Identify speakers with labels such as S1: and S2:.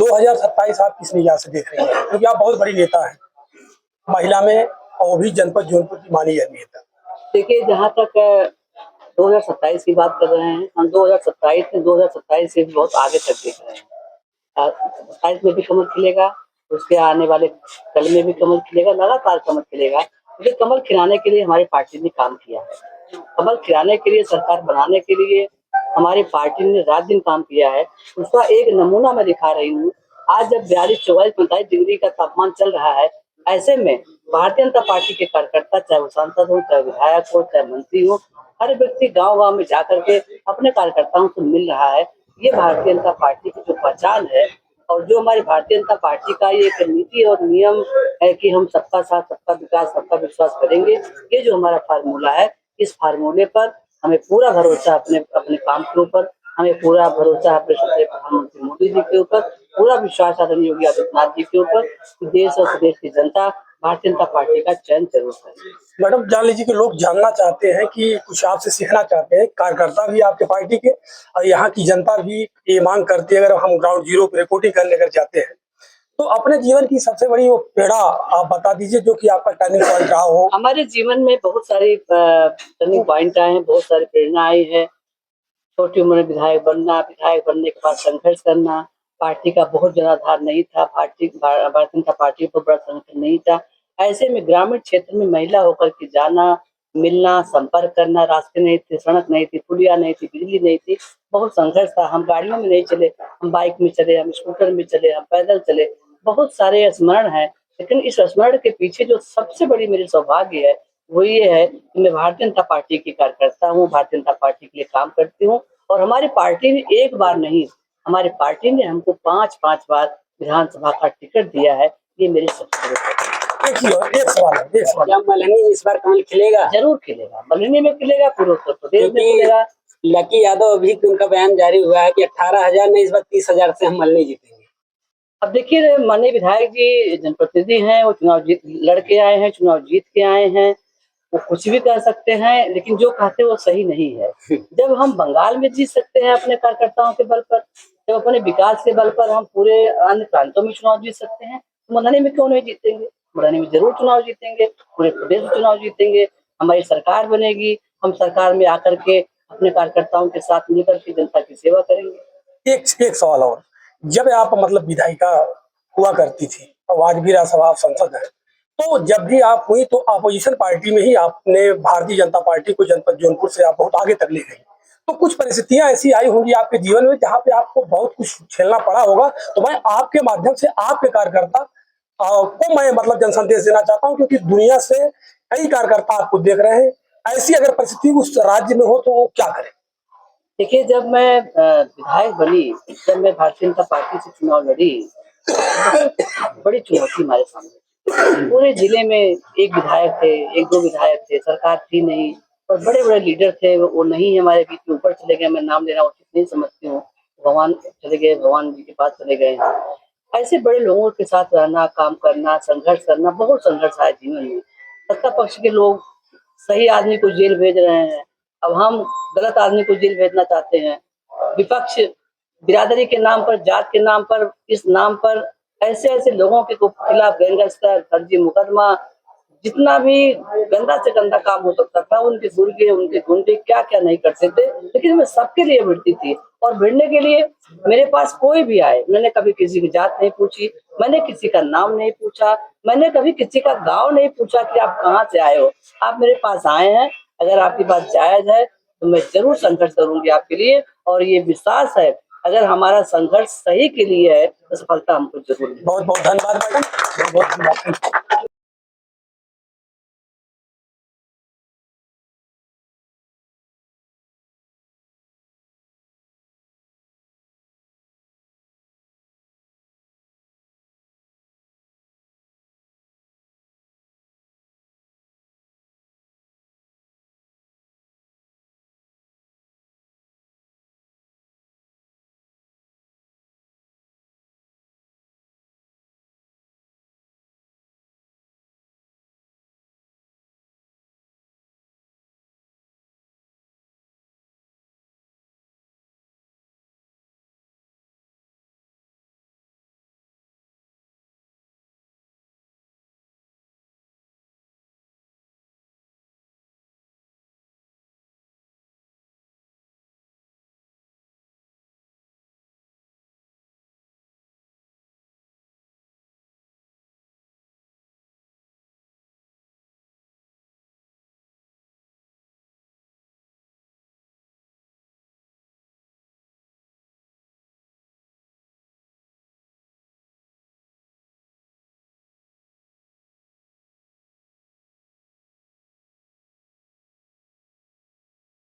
S1: 2027 आप किस निगाह से देख रही हैं? क्योंकि आप बहुत बड़ी नेता हैं महिला में, और वो भी जनपद जौनपुर की मानी नेता।
S2: देखिए, जहाँ तक 2027 की बात कर रहे हैं, हम 2027 से भी बहुत आगे तक देख रहे हैं। 27 में भी कमल खिलेगा, उसके आने वाले कल में भी कमल खिलेगा, लगातार कमल खिलेगा। क्योंकि कमल खिलाने के लिए हमारी पार्टी ने काम किया है। कमल खिलाने के लिए, सरकार बनाने के लिए हमारी पार्टी ने रात दिन काम किया है। उसका एक नमूना मैं दिखा रही हूँ। आज जब 42, 44, 45 डिग्री का तापमान चल रहा है, ऐसे में भारतीय जनता पार्टी के कार्यकर्ता, चाहे वो सांसद हो, चाहे विधायक हो, चाहे मंत्री हो, हर व्यक्ति गांव-गांव में जाकर के अपने कार्यकर्ताओं से मिल रहा है। ये भारतीय जनता पार्टी की जो पहचान है और जो हमारी भारतीय जनता पार्टी का ये एक नीति और नियम है कि हम सबका साथ, सबका विकास, सबका विश्वास करेंगे। ये जो हमारा फार्मूला है, इस फार्मूले पर हमें पूरा भरोसा, अपने अपने काम के ऊपर हमें पूरा भरोसा, अपने प्रधानमंत्री मोदी जी के ऊपर पूरा विश्वास, आदरणीय योगी आदित्यनाथ जी के ऊपर कि देश और प्रदेश की जनता भारतीय जनता पार्टी का चयन जरूर करेगी।
S1: मैडम, जान लीजिए कि लोग जानना चाहते हैं कि कुछ आपसे सीखना चाहते हैं, कार्यकर्ता भी आपके पार्टी के और यहाँ की जनता भी ये मांग करती है। अगर हम ग्राउंड जीरो पे रिपोर्टिंग करने अगर जाते हैं तो अपने जीवन की सबसे बड़ी वो पेड़ा आप बता दीजिए जो कि आपका टर्निंग पॉइंट रहा हो।
S2: हमारे जीवन में बहुत सारी टर्निंग पॉइंट आए हैं, बहुत सारी प्रेरणा आई है। छोटी उम्र में विधायक बनना, विधायक बनने के बाद संघर्ष करना, पार्टी का बहुत जनाधार नहीं था, भारतीय जनता पार्टी पर बड़ा संगठन नहीं था। ऐसे में ग्रामीण क्षेत्र में महिला होकर के जाना, मिलना, संपर्क करना, रास्ते नहीं थे, सड़क नहीं थी, पुलिया नहीं थी, बिजली नहीं थी, बहुत संघर्ष था। हम गाड़ियों में नहीं चले, हम बाइक में चले, हम स्कूटर में चले, हम पैदल चले, बहुत सारे स्मरण हैं। लेकिन इस स्मरण के पीछे जो सबसे बड़ी मेरी सौभाग्य है, वो ये है कि मैं भारतीय जनता पार्टी की कार्यकर्ता हूँ, भारतीय जनता पार्टी के लिए काम करती हूँ और हमारी पार्टी ने एक बार नहीं, हमारी पार्टी ने हमको 5-5 बार विधानसभा का टिकट दिया है। ये मेरी सबसे
S1: एक सवाल है,
S2: क्या मल्हनी में इस बार कमल खिलेगा? जरूर खिलेगा, मल्हनी में खिलेगा, पूरे उत्तर प्रदेश में खिलेगा।
S3: लकी यादव अभी उनका बयान जारी हुआ है कि 18,000 नहीं, इस बार 30,000 से हम मल्हनी जीतेंगे।
S2: अब देखिए, माननीय विधायक जी जनप्रतिनिधि हैं, वो चुनाव लड़ के आए हैं, चुनाव जीत के आए हैं, वो कुछ भी कर सकते हैं, लेकिन जो कहते हैं वो सही नहीं है। जब हम बंगाल में जीत सकते हैं अपने कार्यकर्ताओं के बल पर, जब अपने विकास के बल पर हम पूरे अन्य प्रांतों में चुनाव जीत सकते हैं, तो मल्हनी में क्यों नहीं जीतेंगे? मल्हनी में जरूर चुनाव जीतेंगे, पूरे प्रदेश में चुनाव जीतेंगे, हमारी सरकार बनेगी, हम सरकार में आकर के अपने कार्यकर्ताओं के साथ मिलकर के जनता की सेवा करेंगे।
S1: एक सवाल और, जब आप मतलब विधायिका हुआ करती थी और आज भी राज्यसभा आप सांसद हैं, तो जब भी आप हुई तो अपोजिशन पार्टी में ही आपने भारतीय जनता पार्टी को जनपद जौनपुर से आप बहुत आगे तक ले गई। तो कुछ परिस्थितियां ऐसी आई होंगी आपके जीवन में जहां पे आपको बहुत कुछ झेलना पड़ा होगा। तो मैं आपके माध्यम से आपके कार्यकर्ता को मैं मतलब जन संदेश देना चाहता हूं, क्योंकि दुनिया से कई कार्यकर्ता आपको देख रहे हैं। ऐसी अगर परिस्थिति उस राज्य में हो तो वो क्या करें?
S2: देखिए, जब मैं विधायक बनी, जब मैं भारतीय जनता पार्टी से चुनाव लड़ी, बड़ी चुनौती हमारे सामने। पूरे जिले में एक विधायक थे, 1-2 विधायक थे, सरकार थी नहीं और बड़े-बड़े लीडर थे, वो नहीं हमारे बीच में, ऊपर चले गए। मैं नाम लेना उचित नहीं समझती हूँ, भगवान चले गए, भगवान जी के पास चले गए। ऐसे बड़े लोगों के साथ रहना, काम करना, संघर्ष करना, बहुत संघर्ष आया जीवन में। सत्ता पक्ष के लोग सही आदमी को जेल भेज रहे हैं, अब हम गलत आदमी को जेल भेजना चाहते हैं। विपक्ष बिरादरी के नाम पर, जात के नाम पर, इस नाम पर ऐसे-ऐसे लोगों के खिलाफ गैंगस्टर, फर्जी मुकदमा, जितना भी गंदा से गंदा काम हो सकता था, उनके गुंडे क्या-क्या नहीं करते थे, लेकिन मैं सबके लिए भिड़ती थी। और भिड़ने के लिए मेरे पास कोई भी आए, मैंने कभी किसी की जात नहीं पूछी, मैंने किसी का नाम नहीं पूछा, मैंने कभी किसी का गाँव नहीं पूछा कि आप कहाँ से आए हो, आप मेरे पास आए हैं, अगर आपकी बात जायज़ है तो मैं जरूर संघर्ष करूंगी आपके लिए। और ये विश्वास है, अगर हमारा संघर्ष सही के लिए है तो सफलता हमको जरूर मिलेगी।
S1: बहुत बहुत धन्यवाद मैडम, बहुत बहुत धन्यवाद।